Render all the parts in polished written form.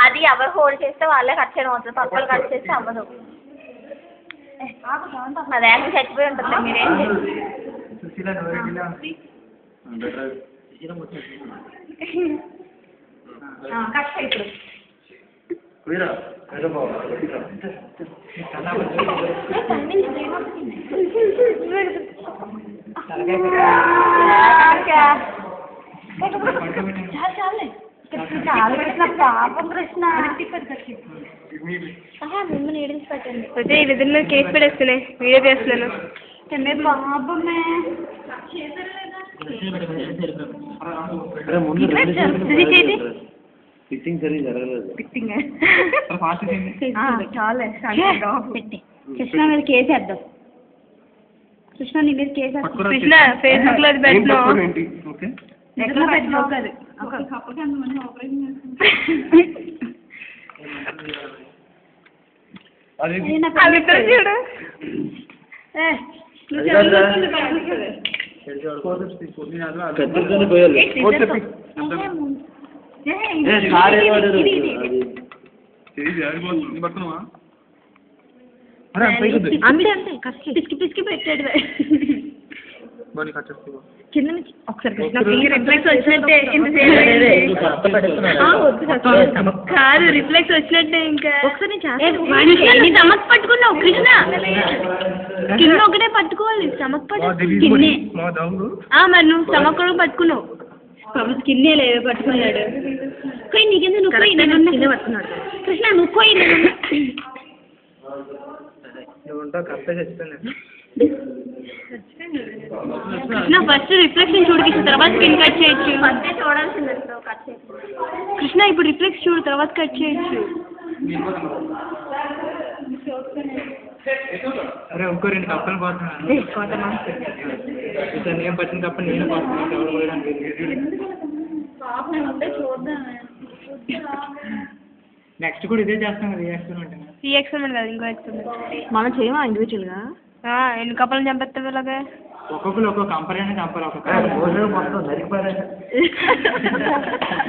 అది ఎవరు హోల్డ్ చేస్తే వాళ్ళే కట్ చేయడం అవుతుంది, పక్కలు కట్ చేస్తే అవ్వదు. అదే చచ్చిపోయి ఉంటుంది మీరేం పాపం కృష్ణ మిమ్మల్ని ఏడించి పెట్టండి. అయితే ఈ విధంగా మీద కేసు పెట్టేస్తున్నాయి, వీడియో చేస్తున్నాను. పాపమే కృష్ణ మీద కేసు వేద్దాం. కృష్ణ నీ మీద కేసు కృష్ణ ఫేస్బుక్ లో పెట్టినావు చూడు. పిసికి పిసికి పెట్టాడు కింద నుంచి. ఒకసారి రిఫ్లెక్స్ వచ్చినట్టే కాదు, రిఫ్లెక్స్ వచ్చినట్టే. ఇంకా ఒకసారి స్టమక్ పట్టుకున్నావు కృష్ణ, కింద ఒకటే పట్టుకోవాలి. స్టమక్ పట్టుకునే మరి నువ్వు స్టమక్ కూడా పట్టుకున్నావు. స్కిన్నే లేదు పట్టుకున్నాడు. నీకెందుకు నువ్వు పట్టుకున్నాడు కృష్ణ, నువ్వు పోయి కృష్ణ. ఫస్ట్ రిఫ్లెక్షన్ చూడకి తర్వాత స్కిన్ కట్ చేయొచ్చు. కృష్ణ ఇప్పుడు రిఫ్లెక్స్ చూడు, తర్వాత కట్ చేయొచ్చు. అరే ఇంకో 2 కప్పలు పోతున్నాను, నేను పట్టిన కప్ప నేను నెక్స్ట్ కూడా ఇదే చేస్తాం కదా, ఈ ఎక్స్పెరిమెంట్ కదా. ఇంకో ఎక్స్పెరిమెంట్ మనం చేయమా ఇండివిజువల్ గా? ఎన్ని కప్పలను చంపేస్తావు ఇలాగే? ఒక్కొక్కరు ఒక్కొక్క కంపరైనా చంపాలి.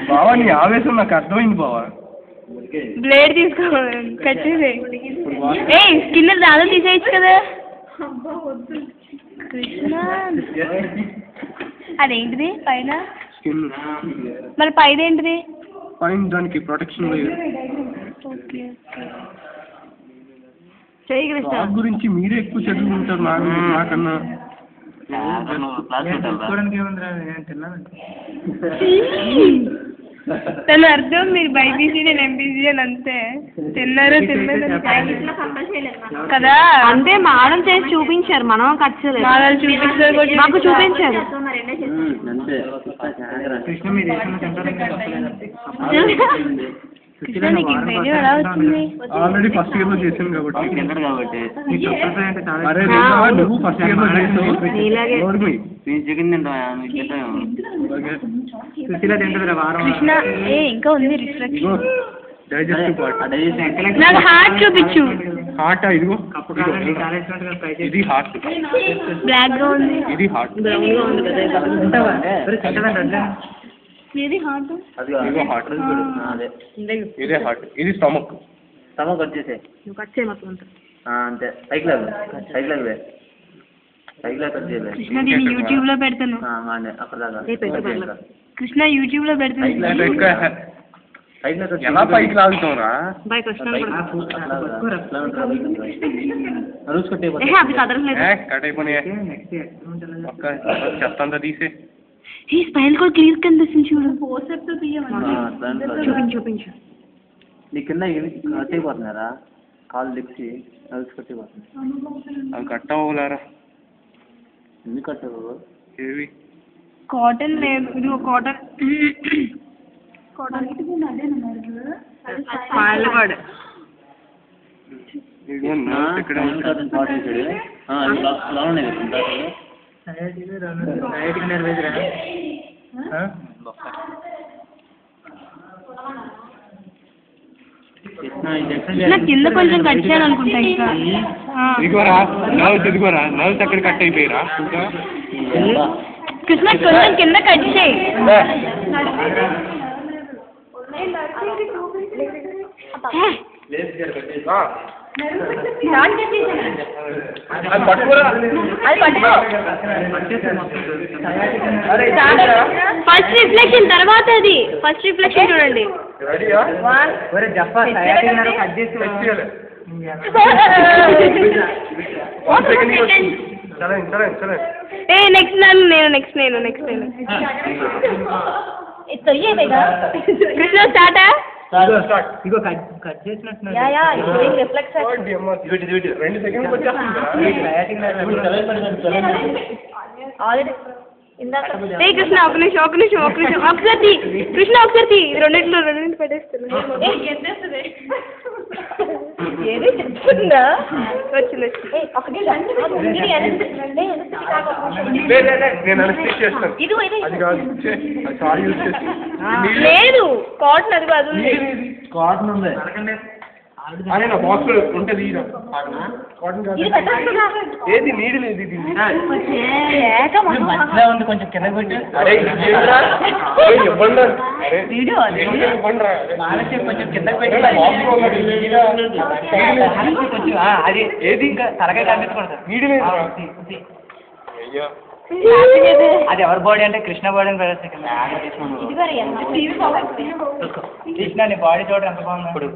బావా నీ ఆవేశం నాకు అర్థమైంది బావా. బ్లేడ్ తీసుకో కట్ చేసి. స్కిన్ దాదా తీసేయచ్చు కదా కృష్ణ. అదేంటిది పైన? మరి పైన ఏంటిది? పైన దానికి ప్రొటెక్షన్ లేదు. గురించి మీరే ఎక్కువ చదువుకుంటారు నాకన్నా. తన అర్థం మీరు బైపీసీ నేను ఎంపీసీ అని అంతే. తిన్నారు కదా అంటే మాడం చేసి చూపించారు, మనం కట్ చేయలేదు. చూపించారు, మాకు చూపించారు. ఆల్రెడీ ఫస్ట్ ఇయర్ లో చేసాను కాబట్టి. అరే నువ్వు ఫస్ట్ ఇయర్ లో చేసావు. కృష్ణ ఇంకా ఉంది రిఫ్లెక్షన్. నాకు హార్ట్ చూపించు. హార్ట్ ఇదిగో, ఇది హార్ట్. బ్లాక్ గా ఉంది. ఇది హార్ట్. ఇది హార్ట్. ఇదిగో హార్ట్. ఇదే హార్ట్. ఇది స్టమక్. స్టమక్ వచ్చేసే నువ్వు కట్ చేయ మొత్తం అంతే. సైకిల్ కృష్ణ నేను యూట్యూబ్ లో పెడతాను. కృష్ణ యూట్యూబ్ లో పెడతాను. ఎలా పైకి లాగుతావురా? కట్ అయిపోయినాయి. చెత్త అంతా తీసే. ఈ స్పైల్ కూడా క్లియర్ కనిపిస్తుంది చూడు. చూపించు. నీ కింద కట్ అయిపోతున్నారా కాళ్ళు లిప్సి నలుసు కట్టిపోతుంది. అవి కట్ అవ్వలేరా? ఎందుకు కట్ అవ్వవు? ఏవి కాటన్ లేదు, ఇది కాటన్. కింద కొంచెం కట్ చేయాలనుకుంటా. ఇంకా ఇదిగోరా నవ్వు అక్కడ కట్ అయిపోయిరా. కృష్ణ కొంచెం కింద కట్ చేయి. ఫస్ట్ రిఫ్లెక్షన్ తర్వాత అది ఫస్ట్ రిఫ్లెక్షన్ చూడండి నెక్స్ట్ నేను కృష్ణ స్టార్టా ఇగో కట్ చేసినట్టు కృష్ణ ఒక నిమిషం ఒకసారి కృష్ణ ఒకసారి రెండింటిలో పెట్టేస్తున్నా వచ్చింది లేదు కాటన్ అది కాదు కాటన్ ఉంది ఏది నీడి లేదు ఇది ఉంది కొంచెం కింద పెట్టి కొంచెం కింద పెట్టి అది ఏది ఇంకా తలకాయ కనిపించకూడదు నీడి లేదు అది ఎవరి బాడీ అంటే కృష్ణ బాడీ అని కృష్ణ నీ బాడీ చూడ ఎంత బాగుంది ఇప్పుడు